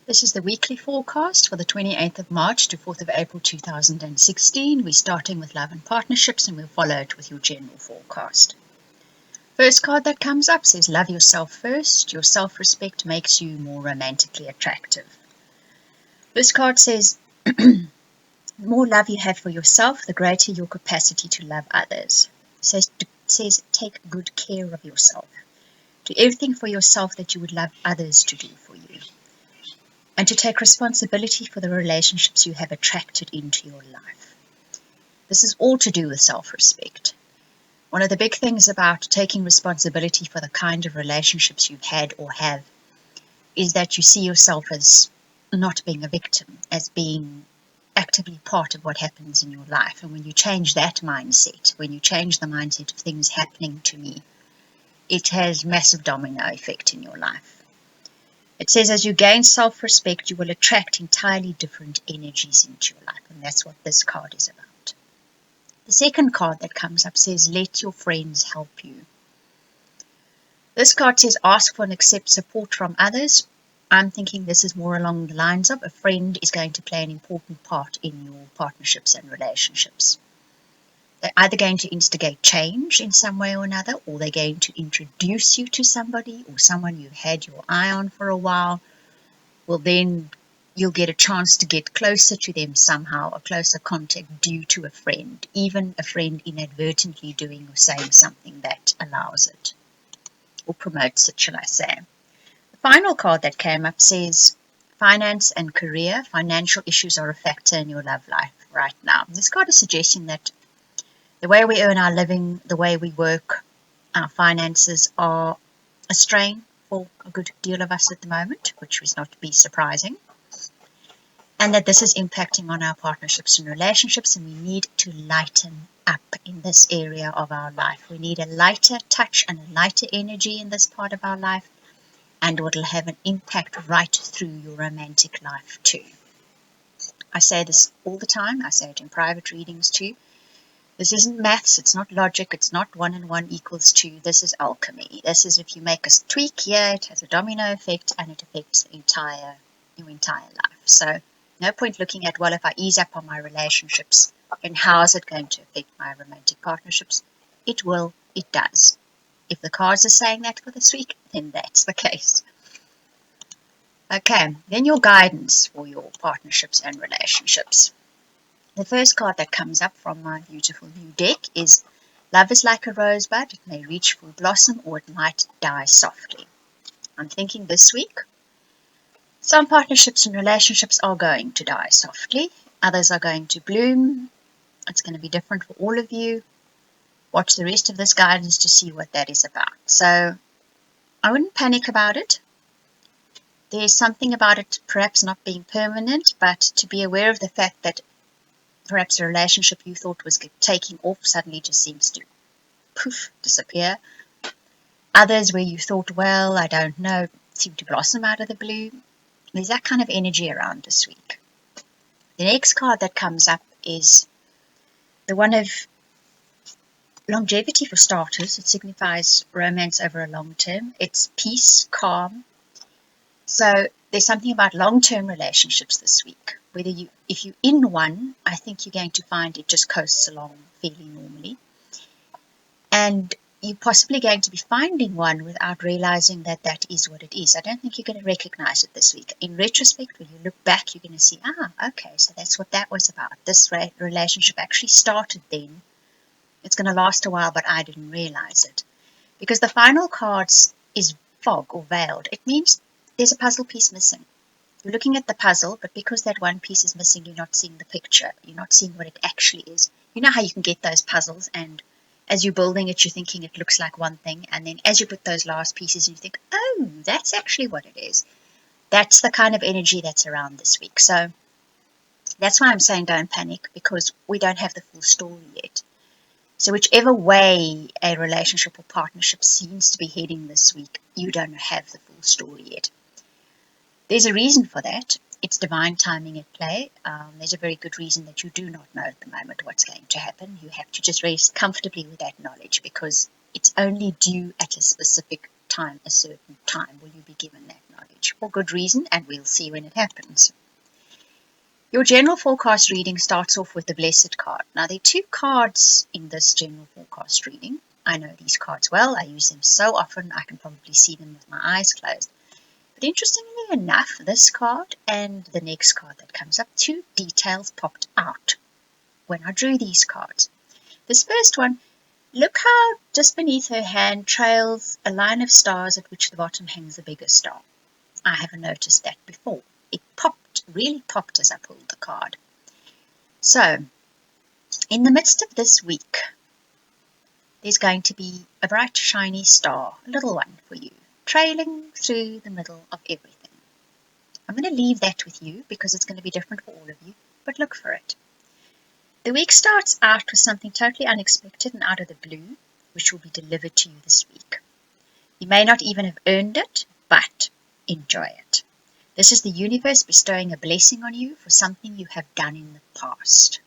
This is the weekly forecast for the 28th of March to 4th of April 2016. We're starting with love and partnerships and we'll follow it with your general forecast. First card that comes up says love yourself first. Your self-respect makes you more romantically attractive. This card says the more love you have for yourself, the greater your capacity to love others. It says take good care of yourself. Do everything for yourself that you would love others to do for you. And to take responsibility for the relationships you have attracted into your life. This is all to do with self-respect. One of the big things about taking responsibility for the kind of relationships you've had or have is that you see yourself as not being a victim, as being actively part of what happens in your life. And when you change that mindset, when you change the mindset of things happening to me, it has massive domino effect in your life. It says as you gain self-respect, you will attract entirely different energies into your life. And that's what this card is about. The second card that comes up says, let your friends help you. This card says, ask for and accept support from others. I'm thinking this is more along the lines of a friend is going to play an important part in your partnerships and relationships. They're either going to instigate change in some way or another, or they're going to introduce you to somebody or someone you've had your eye on for a while. Well, then you'll get a chance to get closer to them somehow, a closer contact due to a friend, even a friend inadvertently doing or saying something that allows it, or promotes it, shall I say. The final card that came up says, finance and career. Financial issues are a factor in your love life right now. This card is suggesting that the way we earn our living, the way we work, our finances are a strain for a good deal of us at the moment, which is not to be surprising. And that this is impacting on our partnerships and relationships, and we need to lighten up in this area of our life. We need a lighter touch and a lighter energy in this part of our life, and it will have an impact right through your romantic life too. I say this all the time. I say it in private readings too. This isn't maths, it's not logic, it's not 1 and 1 equals 2. This is alchemy. This is if you make a tweak here, it has a domino effect and it affects your entire life. So no point looking at, well, if I ease up on my relationships, and how is it going to affect my romantic partnerships? It will, it does. If the cards are saying that for this week, then that's the case. Okay, then your guidance for your partnerships and relationships. The first card that comes up from my beautiful new deck is love is like a rosebud. It may reach full blossom or it might die softly. I'm thinking this week, some partnerships and relationships are going to die softly. Others are going to bloom. It's going to be different for all of you. Watch the rest of this guidance to see what that is about. So I wouldn't panic about it. There's something about it perhaps not being permanent, but to be aware of the fact that perhaps a relationship you thought was taking off suddenly just seems to poof, disappear. Others where you thought, well, I don't know, seem to blossom out of the blue. There's that kind of energy around this week. The next card that comes up is the one of longevity for starters. It signifies romance over a long term. It's peace, calm. So there's something about long-term relationships this week. If you're in one, I think you're going to find it just coasts along fairly normally. And you're possibly going to be finding one without realizing that that is what it is. I don't think you're going to recognize it this week. In retrospect, when you look back, you're going to see, okay, so that's what that was about. This relationship actually started then. It's going to last a while, but I didn't realize it. Because the final card is fog or veiled. It means there's a puzzle piece missing. You're looking at the puzzle, but because that one piece is missing, you're not seeing the picture. You're not seeing what it actually is. You know how you can get those puzzles, and as you're building it, you're thinking it looks like one thing, and then as you put those last pieces, you think, oh, that's actually what it is. That's the kind of energy that's around this week. So that's why I'm saying don't panic, because we don't have the full story yet. So whichever way a relationship or partnership seems to be heading this week, you don't have the full story yet. There's a reason for that. It's divine timing at play. There's a very good reason that you do not know at the moment what's going to happen. You have to just rest comfortably with that knowledge, because it's only due at a specific time, a certain time, will you be given that knowledge for good reason, and we'll see when it happens. Your general forecast reading starts off with the Blessed card. Now, there are two cards in this general forecast reading. I know these cards well. I use them so often I can probably see them with my eyes closed. But interestingly enough, this card and the next card that comes up, two details popped out when I drew these cards. This first one, look how just beneath her hand trails a line of stars at which the bottom hangs the bigger star. I haven't noticed that before. It popped, really popped as I pulled the card. So, in the midst of this week, there's going to be a bright, shiny star, a little one for you, trailing through the middle of everything. I'm going to leave that with you because it's going to be different for all of you, but look for it. The week starts out with something totally unexpected and out of the blue, which will be delivered to you this week. You may not even have earned it, but enjoy it. This is the universe bestowing a blessing on you for something you have done in the past.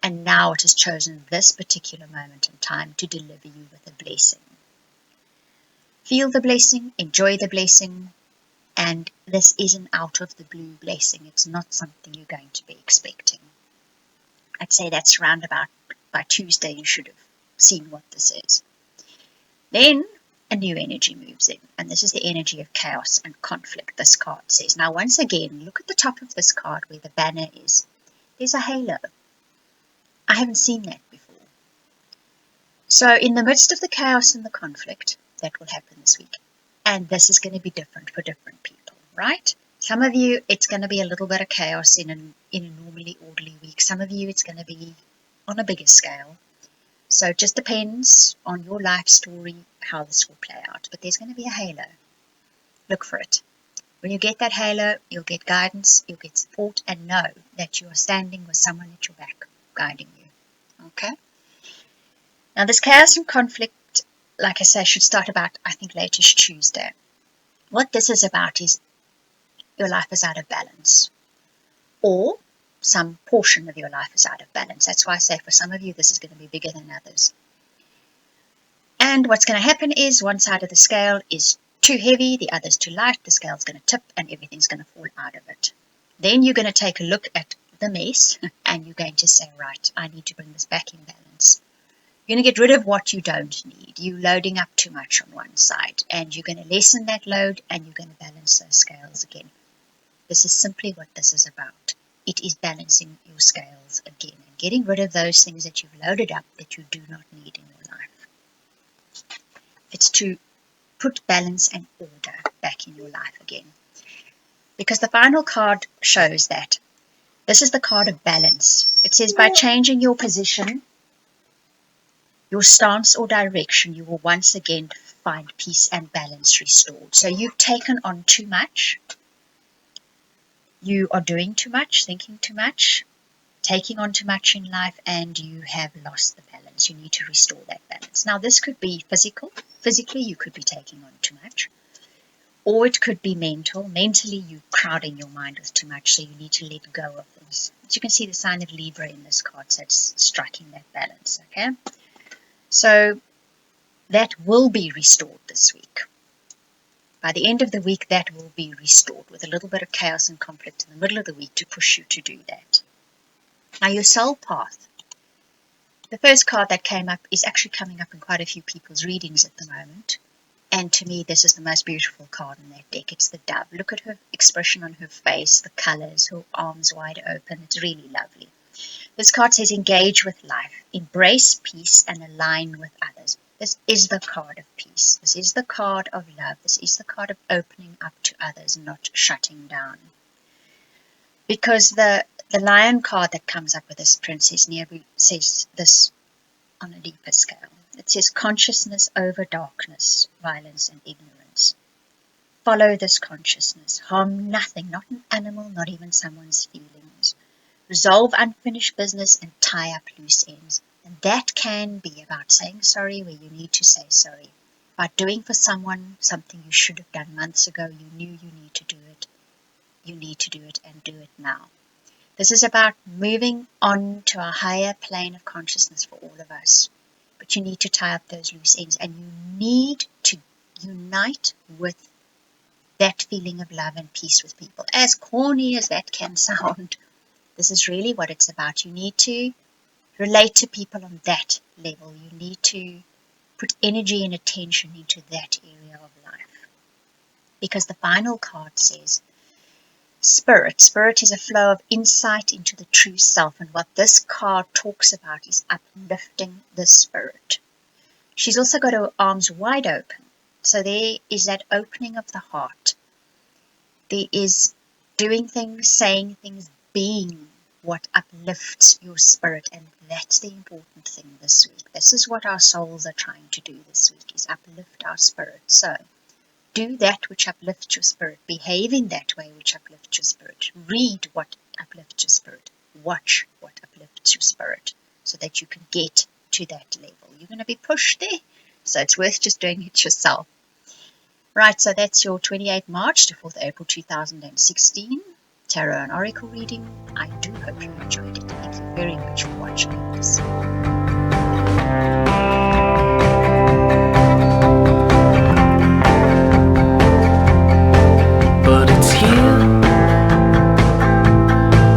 And now it has chosen this particular moment in time to deliver you with a blessing. Feel the blessing, enjoy the blessing, and this is an out of the blue blessing. It's not something you're going to be expecting. I'd say that's round about by Tuesday you should have seen what this is. Then a new energy moves in, and this is the energy of chaos and conflict, this card says. Now once again, look at the top of this card where the banner is. There's a halo. I haven't seen that before. So in the midst of the chaos and the conflict, that will happen this week. And this is going to be different for different people, right? Some of you, it's going to be a little bit of chaos in a normally orderly week. Some of you, it's going to be on a bigger scale. So it just depends on your life story how this will play out. But there's going to be a halo. Look for it. When you get that halo, you'll get guidance, you'll get support, and know that you are standing with someone at your back guiding you. Okay? Now this chaos and conflict, like I say, should start about, I think, latest Tuesday. What this is about is your life is out of balance, or some portion of your life is out of balance. That's why I say for some of you this is going to be bigger than others. And what's going to happen is one side of the scale is too heavy, the other's too light, the scale's going to tip and everything's going to fall out of it. Then you're going to take a look at the mess and you're going to say, right, I need to bring this back in balance. You're going to get rid of what you don't need. You're loading up too much on one side and you're going to lessen that load and you're going to balance those scales again. This is simply what this is about. It is balancing your scales again and getting rid of those things that you've loaded up that you do not need in your life. It's to put balance and order back in your life again. Because the final card shows that. This is the card of balance. It says by changing your position, your stance or direction, you will once again find peace and balance restored. So you've taken on too much. You are doing too much, thinking too much, taking on too much in life, and you have lost the balance. You need to restore that balance. Now, this could be physical. Physically, you could be taking on too much. Or it could be mental. Mentally, you're crowding your mind with too much, so you need to let go of things. As you can see, the sign of Libra in this card, so it's striking that balance, okay? So that will be restored this week. By the end of the week, that will be restored with a little bit of chaos and conflict in the middle of the week to push you to do that. Now, your soul path. The first card that came up is actually coming up in quite a few people's readings at the moment. And to me, this is the most beautiful card in that deck. It's the dove. Look at her expression on her face, the colors, her arms wide open. It's really lovely. This card says engage with life, embrace peace, and align with others. This is the card of peace. This is the card of love. This is the card of opening up to others, not shutting down. Because the lion card that comes up with this Princess Nebu says this on a deeper scale. It says consciousness over darkness, violence and ignorance. Follow this consciousness. Harm nothing, not an animal, not even someone's feelings. Resolve unfinished business and tie up loose ends. And that can be about saying sorry where you need to say sorry. About doing for someone something you should have done months ago. You knew you need to do it. You need to do it and do it now. This is about moving on to a higher plane of consciousness for all of us. But you need to tie up those loose ends and you need to unite with that feeling of love and peace with people. As corny as that can sound, this is really what it's about. You need to relate to people on that level. You need to put energy and attention into that area of life. Because the final card says, Spirit. Spirit is a flow of insight into the true self. And what this card talks about is uplifting the spirit. She's also got her arms wide open. So there is that opening of the heart. There is doing things, saying things, being what uplifts your spirit. And that's the important thing this week. This is what our souls are trying to do this week, is uplift our spirit. So do that which uplifts your spirit. Behave in that way which uplifts your spirit. Read what uplifts your spirit. Watch what uplifts your spirit, so that you can get to that level. You're going to be pushed there, so it's worth just doing it yourself. Right, so that's your 28th March to 4th April 2016 Tarot and Oracle reading. I do hope you enjoyed it. Thank you very much for watching this. But it's here,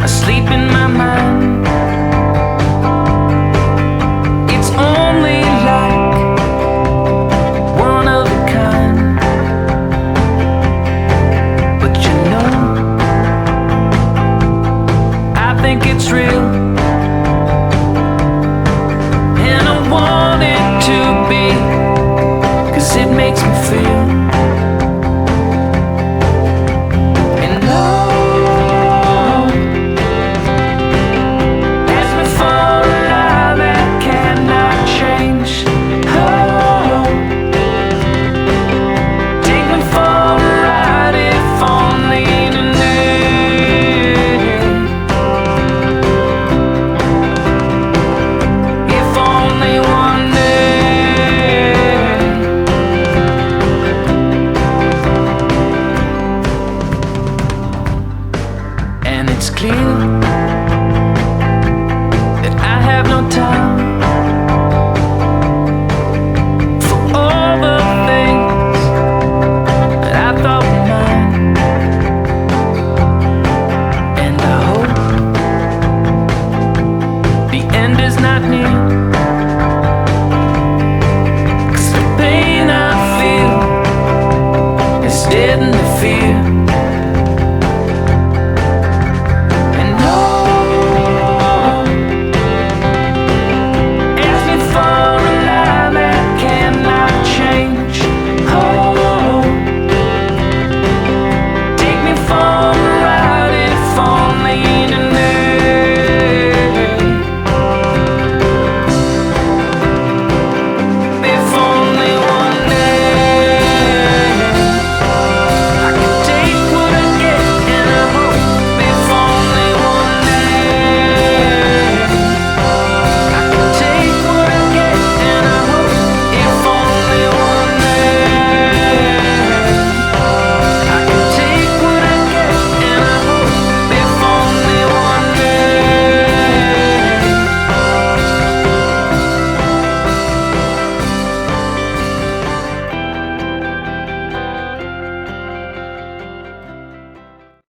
asleep in my mind. It's only like one of a kind. But you know, I think it's real, and I want it to be, 'cause it makes me feel. It's clear that I have no time for all the things that I thought were mine. And I hope the end is not near, 'cause the pain I feel is deadening the fear.